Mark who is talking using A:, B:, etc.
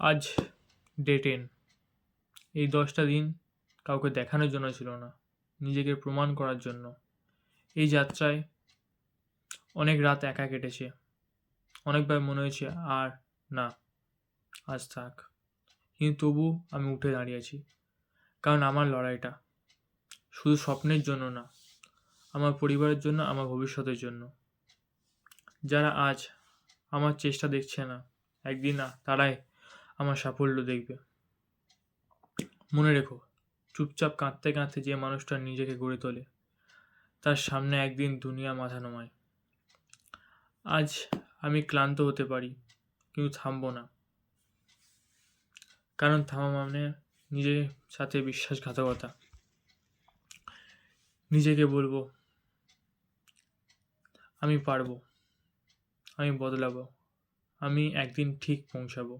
A: আজ ডে 10। এই 10টা দিন কাউকে দেখানোর জন্য ছিল না, নিজেকে প্রমাণ করার জন্য। এই যাত্রায় অনেক রাত একা কেটেছে, অনেকবার মনে হয়েছে আর না, আজ থাক। কিন্তু তবু আমি উঠে দাঁড়িয়েছি, কারণ আমার লড়াইটা শুধু স্বপ্নের জন্য না, আমার পরিবারের জন্য, আমার ভবিষ্যতের জন্য। যারা আজ আমার চেষ্টা দেখছে না, একদিন না তারাই আমার সাফল্য দেখবে। মনে রেখো, চুপচাপ কাঁদতে কাঁদতে যে মানুষটা নিজেকে গড়ে তোলে, তার সামনে একদিন দুনিয়া মাথা নোমায়। আজ আমি ক্লান্ত হতে পারি, কিন্তু থামবো না, কারণ থামা মানে নিজের সাথে বিশ্বাসঘাতকতা। নিজেকে বলবো, আমি পারবো, আমি বদলাবো, আমি একদিন ঠিক পৌঁছাবো।